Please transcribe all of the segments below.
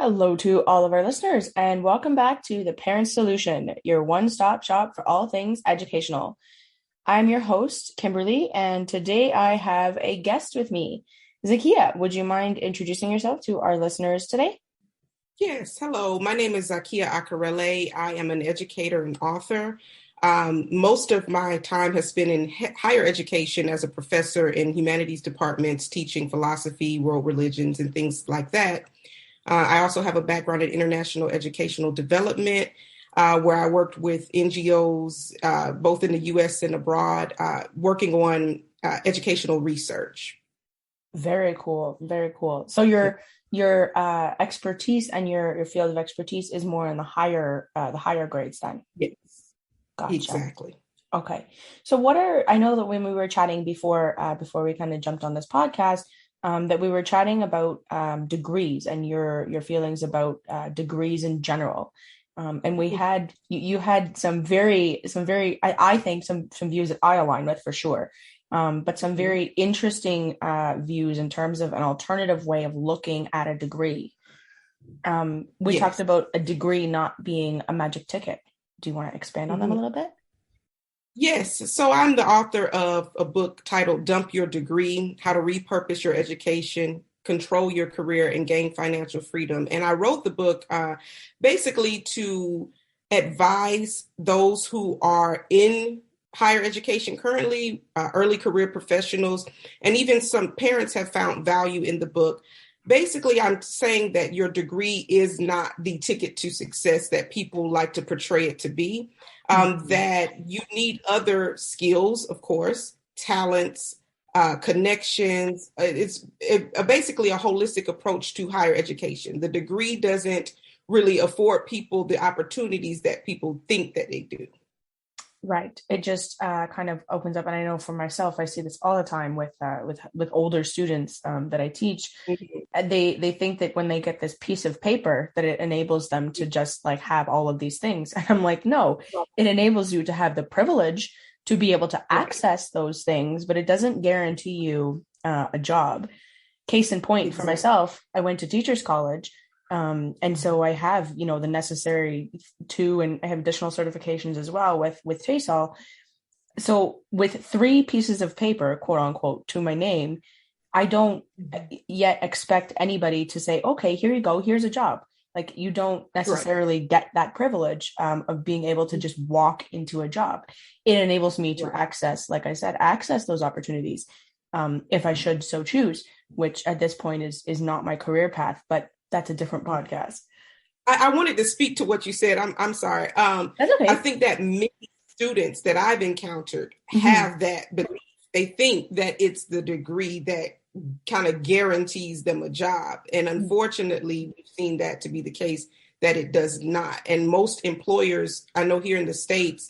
Hello to all of our listeners, and welcome back to The Parent Solution, your one-stop shop for all things educational. I'm your host, Kimberly, and today I have a guest with me. Zakiya, would you mind introducing yourself to our listeners today? Yes, hello. My name is Zakiya Akarele. I am an educator and author. Most of my time has been in higher education as a professor in humanities departments, teaching philosophy, world religions, and things like that. I also have a background in international educational development, where I worked with NGOs, both in the U.S. and abroad, working on educational research. Very cool, very cool. So your expertise and your field of expertise is more in the higher grades then. Yes, Gotcha. exactly. Okay. So I know that when we were chatting before we kind of jumped on this podcast, that we were chatting about degrees and your feelings about degrees in general. And you had some very I think some views that I align with for sure. But some very interesting views in terms of an alternative way of looking at a degree. We talked Yes. about a degree not being a magic ticket. Do you want to expand on that a Mhm. little bit? Yes, so I'm the author of a book titled Dump Your Degree: How to Repurpose Your Education, Control Your Career, and Gain Financial Freedom. And I wrote the book basically to advise those who are in higher education currently, early career professionals, and even some parents have found value in the book. Basically, I'm saying that your degree is not the ticket to success that people like to portray it to be, Mhm. that you need other skills, of course, talents, connections. Basically a holistic approach to higher education. The degree doesn't really afford people the opportunities that people think that they do. Right. It just kind of opens up, and I know for myself, I see this all the time with older students that I teach. Mhm. And they think that when they get this piece of paper, that it enables them to just like have all of these things. And I'm like, no, it enables you to have the privilege to be able to Right. access those things, but it doesn't guarantee you a job. Case in point, for Exactly. myself, I went to teachers college. And so I have, the necessary and I have additional certifications as well with TESOL. So with three pieces of paper, quote unquote, to my name, I don't Mhm. yet expect anybody to say, okay, here you go, here's a job. Like you don't Right. necessarily get that privilege of being able to just walk into a job. It enables me to Right. access, like I said, access those opportunities if I should so choose, which at this point is not my career path, but that's a different podcast. I wanted to speak to what you said. I'm sorry. That's I okay. think that many students that I've encountered Hmm. have that belief. They think that it's the degree that kind of guarantees them a job. And unfortunately, we've seen that to be the case, that it does not. And most employers, I know here in the States,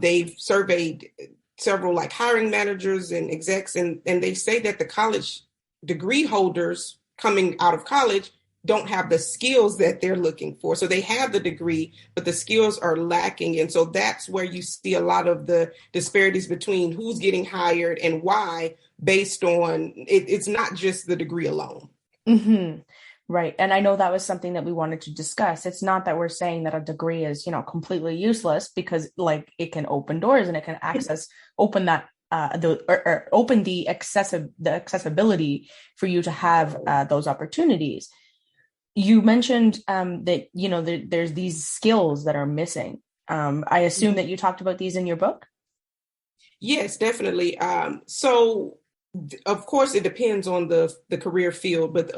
they've surveyed several like hiring managers and execs, and they say that the college degree holders coming out of college don't have the skills that they're looking for. So they have the degree, but the skills are lacking. And so that's where you see a lot of the disparities between who's getting hired and why, based on it's not just the degree alone. Hmm. Right. And I know that was something that we wanted to discuss. It's not that we're saying that a degree is, completely useless because like it can open doors and it can open that or open the accessibility for you to have those opportunities. You mentioned that, there's these skills that are missing. I assume that you talked about these in your book. Yes, definitely. Of course, it depends on the career field, but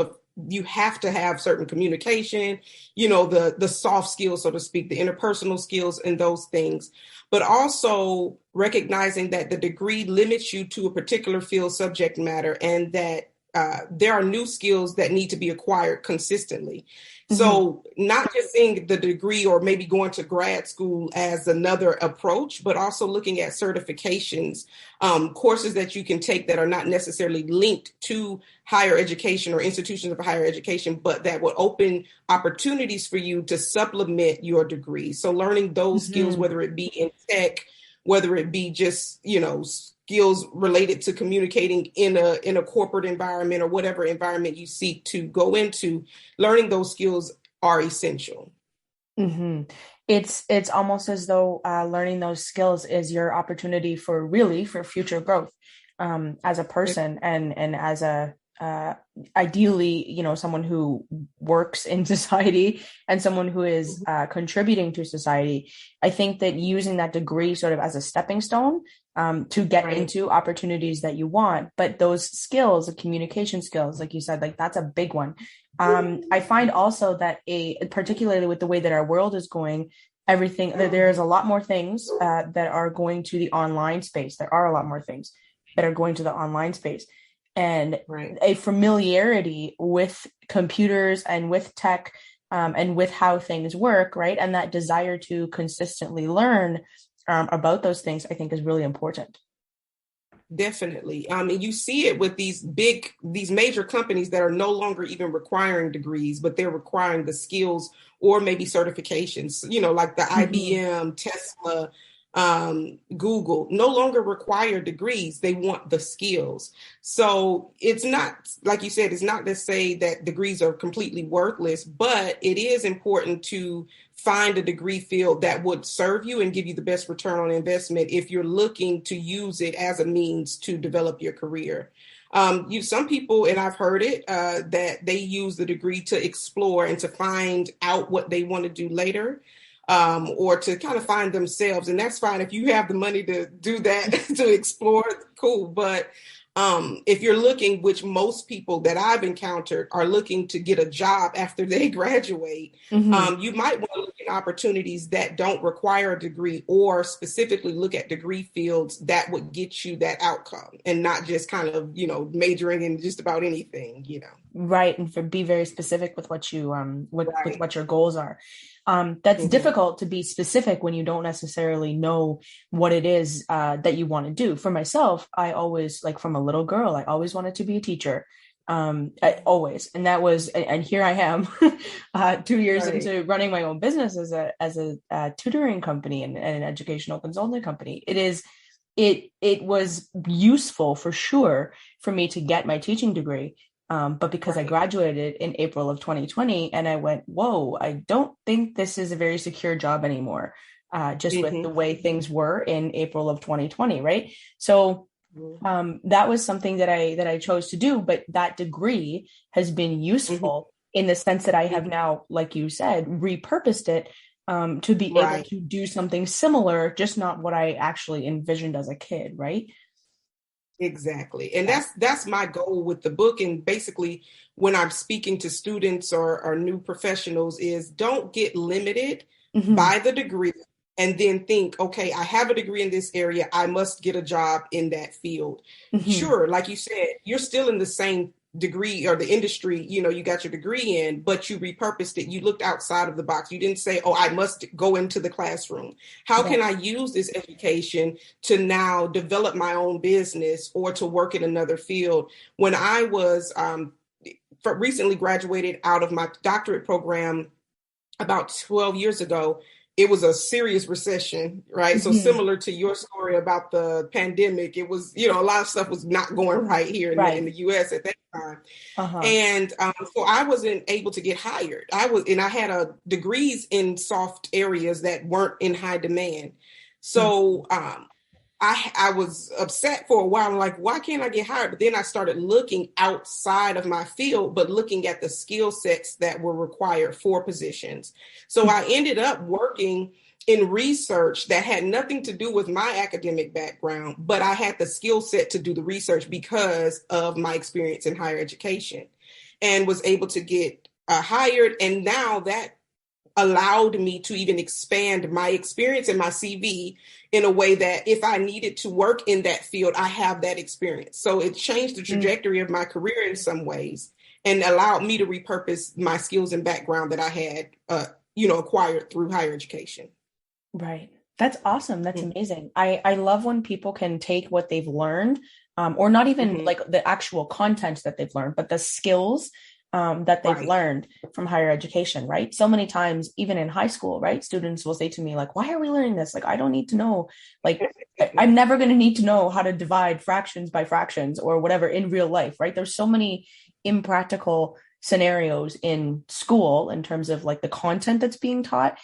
you have to have certain communication, the soft skills, so to speak, the interpersonal skills and those things, but also recognizing that the degree limits you to a particular field subject matter, and that there are new skills that need to be acquired consistently. Hmm. So not just seeing the degree or maybe going to grad school as another approach, but also looking at certifications, courses that you can take that are not necessarily linked to higher education or institutions of higher education, but that will open opportunities for you to supplement your degree. So learning those skills, Hmm. whether it be in tech whether it be just, skills related to communicating in a corporate environment or whatever environment you seek to go into. Learning those skills are essential. Mm-hmm. It's almost as though learning those skills is your opportunity for future growth as a person and as a ideally, someone who works in society and someone who is contributing to society. I think that using that degree sort of as a stepping stone to get into opportunities that you want, but those skills, the communication skills, like you said, like that's a big one. I find also that particularly with the way that our world is going, there's a lot more things that are going to the online space. There are a lot more things that are going to the online space. And a familiarity with computers and with tech and with how things work, right? And that desire to consistently learn about those things, I think is really important. Definitely. And you see it with these major companies that are no longer even requiring degrees, but they're requiring the skills or maybe certifications, like the IBM, Tesla, Google no longer require degrees. They want the skills. So it's not, like you said, it's not to say that degrees are completely worthless, but it is important to find a degree field that would serve you and give you the best return on investment if you're looking to use it as a means to develop your career. Some people, and I've heard it, that they use the degree to explore and to find out what they want to do later. Or to kind of find themselves. And that's fine if you have the money to do that, to explore, cool. But if you're looking, which most people that I've encountered are looking to get a job after they graduate, you might want to look at opportunities that don't require a degree or specifically look at degree fields that would get you that outcome and not just kind of, majoring in just about anything, Right. And be very specific with what you, with what your goals are. That's difficult to be specific when you don't necessarily know what it is that you want to do. For myself, I always, like from a little girl, I always wanted to be a teacher. And that was, and here I am 2 years into running my own business as a tutoring company and an educational consulting company. It was useful for sure for me to get my teaching degree. But because I graduated in April of 2020 and I went, whoa, I don't think this is a very secure job anymore, just with the way things were in April of 2020, right? So that was something that I chose to do, but that degree has been useful in the sense that I have now, like you said, repurposed it to be able to do something similar, just not what I actually envisioned as a kid, right? Exactly. And that's my goal with the book. And basically, when I'm speaking to students or new professionals is don't get limited by the degree and then think, okay, I have a degree in this area. I must get a job in that field. Sure. Like you said, you're still in the same degree or the industry, you got your degree in, but you repurposed it. You looked outside of the box. You didn't say, oh, I must go into the classroom. How can I use this education to now develop my own business or to work in another field? When I was recently graduated out of my doctorate program about 12 years ago, it was a serious recession, right? So similar to your story about the pandemic, it was, a lot of stuff was not going right here in the US at that time. And so I wasn't able to get hired. I had degrees in soft areas that weren't in high demand. So I was upset for a while. I'm like, why can't I get hired? But then I started looking outside of my field, but looking at the skill sets that were required for positions. So I ended up working in research that had nothing to do with my academic background, but I had the skill set to do the research because of my experience in higher education and was able to get hired. And now that allowed me to even expand my experience in my CV in a way that if I needed to work in that field, I have that experience. So it changed the trajectory of my career in some ways and allowed me to repurpose my skills and background that I had, acquired through higher education. Right. That's awesome. That's amazing. I love when people can take what they've learned, or not even like the actual content that they've learned, but the skills that they've learned from higher education, right? So many times, even in high school, right? Students will say to me, like, why are we learning this? Like, I don't need to know, like, I'm never going to need to know how to divide fractions by fractions or whatever in real life, right? There's so many impractical scenarios in school in terms of like the content that's being taught,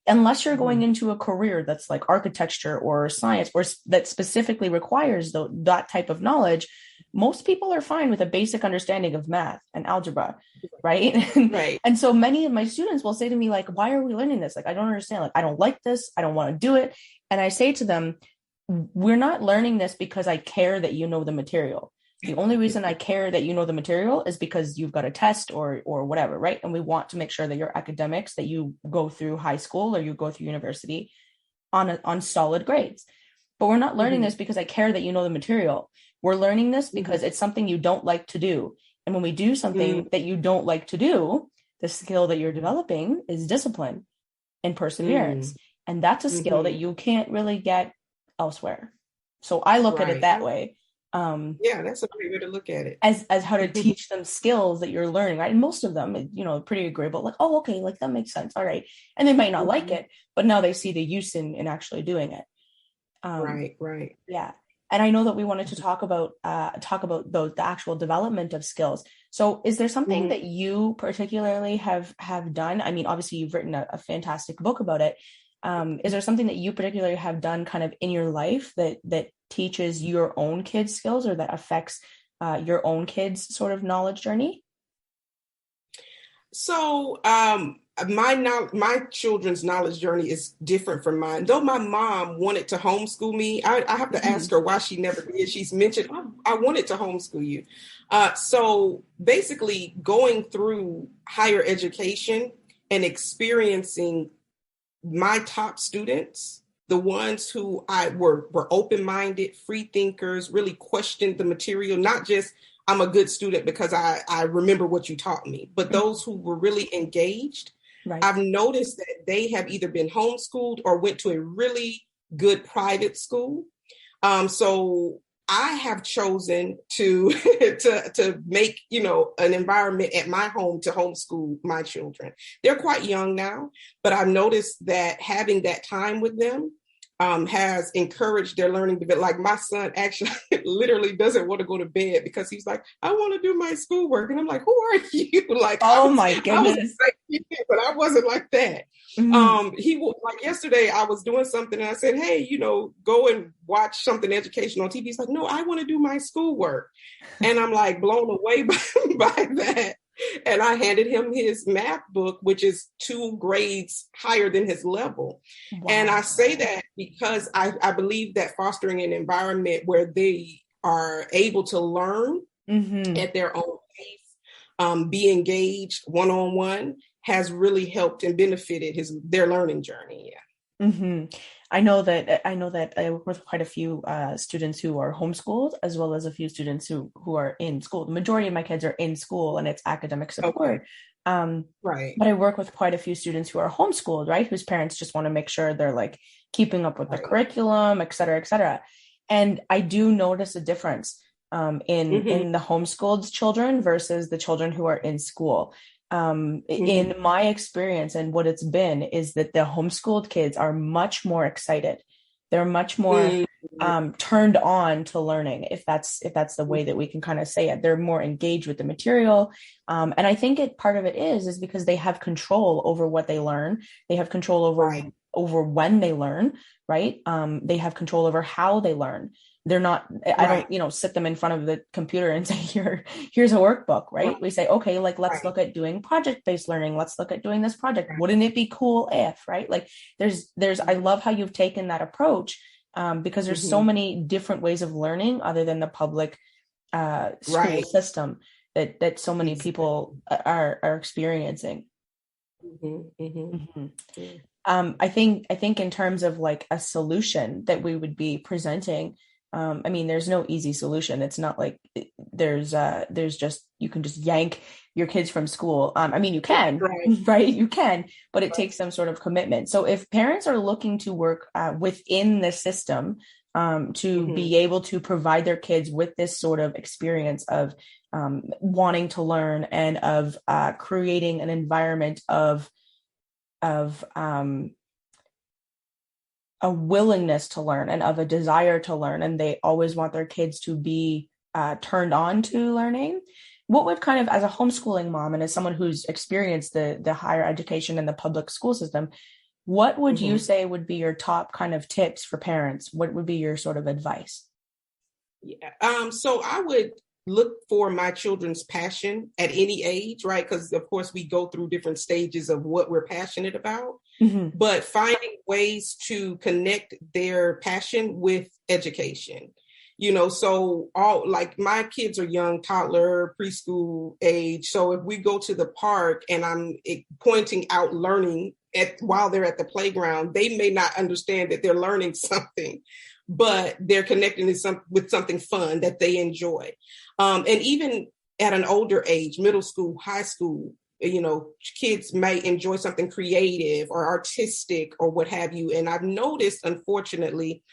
unless you're going into a career that's like architecture or science or that specifically requires that type of knowledge. Most people are fine with a basic understanding of math and algebra, right? Right. And so many of my students will say to me, like, why are we learning this? Like, I don't understand. Like, I don't like this. I don't want to do it. And I say to them, we're not learning this because I care that you know the material. The only reason I care that you know the material is because you've got a test or whatever, right? And we want to make sure that your academics, that you go through high school or you go through university on solid grades. But we're not learning this because I care that you know the material. We're learning this because it's something you don't like to do. And when we do something that you don't like to do, the skill that you're developing is discipline and perseverance. And that's a skill that you can't really get elsewhere. So I look at it that way. Yeah, that's a great way to look at it. As how to teach them skills that you're learning, right? And most of them, you know, pretty agreeable, like, oh, okay, like that makes sense. All right. And they might not like it, but now they see the use in actually doing it. Right. Yeah. And I know that we wanted to talk about the actual development of skills. So is there something that you particularly have done? I mean, obviously you've written a fantastic book about it. Is there something that you particularly have done kind of in your life that teaches your own kids skills or that affects your own kids' sort of knowledge journey? So my children's knowledge journey is different from mine. Though my mom wanted to homeschool me, I have to ask her why she never did. She's mentioned, oh, I wanted to homeschool you. So basically going through higher education and experiencing my top students, the ones who were open-minded, free thinkers, really questioned the material, not just I'm a good student because I remember what you taught me, but those who were really engaged. Right. I've noticed that they have either been homeschooled or went to a really good private school. So I have chosen to to make, you know, an environment at my home to homeschool my children. They're quite young now, but I've noticed that having that time with them has encouraged their learning. Like my son actually literally doesn't want to go to bed because he's like, I want to do my schoolwork. And I'm like, who are you? Like, oh my goodness. But I wasn't like that. He was like, yesterday I was doing something and I said, hey, you know, go and watch something educational on TV. He's like, no, I want to do my schoolwork. And I'm like blown away by that. And I handed him his math book, which is 2 grades higher than his level. Wow. And I say that because I believe that fostering an environment where they are able to learn at their own pace, be engaged one-on-one, has really helped and benefited their learning journey. Yeah. I know that I work with quite a few students who are homeschooled, as well as a few students who are in school. The majority of my kids are in school and it's academic support. Right. But I work with quite a few students who are homeschooled, right? Whose parents just want to make sure they're like keeping up with the curriculum, et cetera, et cetera. And I do notice a difference in the homeschooled children versus the children who are in school. In my experience and what it's been is that the homeschooled kids are much more excited. They're much more turned on to learning, if that's the way that we can kind of say it. They're more engaged with the material. And I think part of it is because they have control over what they learn. They have control over when they learn, right? They have control over how they learn. They're not, I don't, sit them in front of the computer and say, here's a workbook, right? We say, okay, like, let's look at doing project-based learning. Let's look at doing this project. Wouldn't it be cool if, right? Like I love how you've taken that approach because there's so many different ways of learning other than the public school system that so many people are experiencing. I think in terms of like a solution that we would be presenting, I mean, there's no easy solution. It's not like there's just, you can just yank your kids from school. I mean, you can, right? You can, but it takes some sort of commitment. So if parents are looking to work within the system to be able to provide their kids with this sort of experience of wanting to learn and of creating an environment of a willingness to learn and of a desire to learn. And they always want their kids to be turned on to learning. What would kind of, as a homeschooling mom and as someone who's experienced the higher education and the public school system, what would you say would be your top kind of tips for parents? What would be your sort of advice? Yeah. So I would look for my children's passion at any age, right? Because of course we go through different stages of what we're passionate about, but finding ways to connect their passion with education. So all like my kids are young, toddler, preschool age. So if we go to the park and I'm pointing out learning while they're at the playground, they may not understand that they're learning something, but they're connecting with something fun that they enjoy. And even at an older age, middle school, high school, kids may enjoy something creative or artistic or what have you. And I've noticed, unfortunately,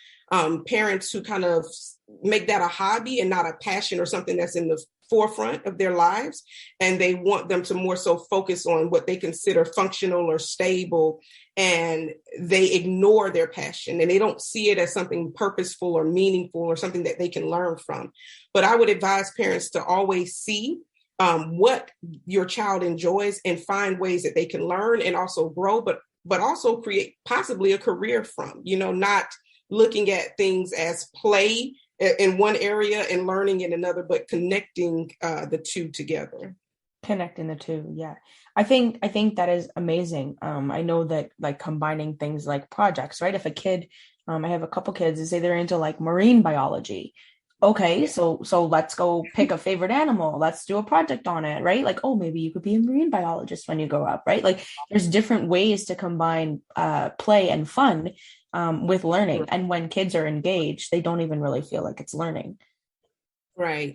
parents who kind of make that a hobby and not a passion or something that's in the forefront of their lives. And they want them to more so focus on what they consider functional or stable. And they ignore their passion and they don't see it as something purposeful or meaningful or something that they can learn from. But I would advise parents to always see what your child enjoys and find ways that they can learn and also grow, but also create possibly a career from, not looking at things as play in one area and learning in another, but connecting the two together. Connecting the two. Yeah. I think that is amazing. I know that like combining things like projects, right? If a kid, I have a couple kids that say they're into like marine biology. Okay, so let's go pick a favorite animal. Let's do a project on it, right? Like, oh, maybe you could be a marine biologist when you grow up, right? Like there's different ways to combine play and fun with learning. And when kids are engaged, they don't even really feel like it's learning. Right,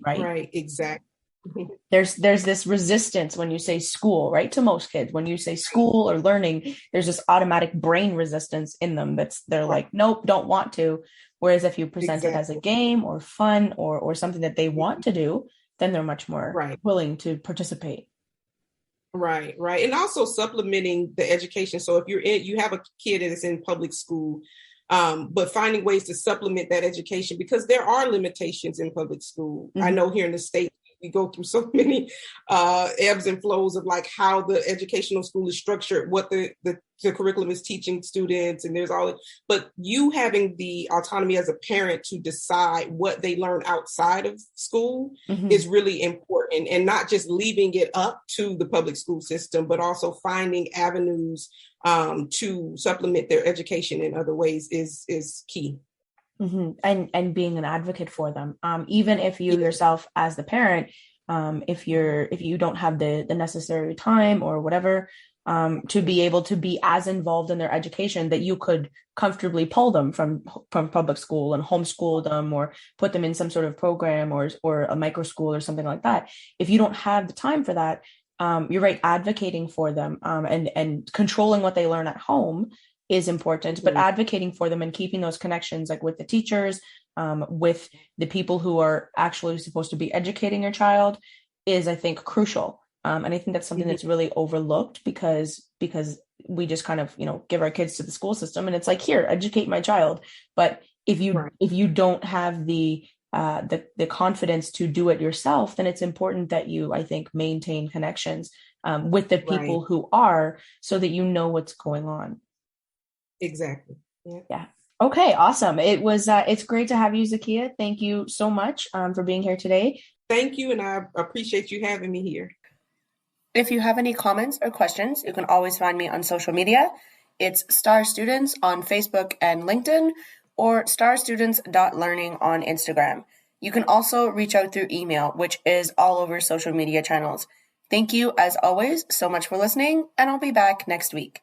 exactly. There's this resistance when you say school, right? To most kids, when you say school or learning, there's this automatic brain resistance in them they're like, nope, don't want to. Whereas if you present it as a game or fun or something that they want to do, then they're much more willing to participate. Right. And also supplementing the education. So if you have a kid that is in public school, but finding ways to supplement that education, because there are limitations in public school. I know here in the States, we go through so many ebbs and flows of like how the educational school is structured, what the curriculum is teaching students, and there's all. But you having the autonomy as a parent to decide what they learn outside of school is really important, and not just leaving it up to the public school system, but also finding avenues to supplement their education in other ways is key. And being an advocate for them, even if you yourself as the parent, if you don't have the necessary time or whatever, to be able to be as involved in their education that you could comfortably pull them from public school and homeschool them or put them in some sort of program or a micro school or something like that. If you don't have the time for that, you're right, advocating for them and controlling what they learn at home is important, but advocating for them and keeping those connections like with the teachers, with the people who are actually supposed to be educating your child is, I think, crucial. And I think that's something that's really overlooked because we just kind of, give our kids to the school system and it's like, here, educate my child. But if you don't have the confidence to do it yourself, then it's important that you, I think, maintain connections with the people who are, so that you know what's going on. Exactly. Yeah. Okay. Awesome. It's great to have you, Zakiya. Thank you so much for being here today. Thank you. And I appreciate you having me here. If you have any comments or questions, you can always find me on social media. It's Star Students on Facebook and LinkedIn, or starstudents.learning on Instagram. You can also reach out through email, which is all over social media channels. Thank you, as always, so much for listening, and I'll be back next week.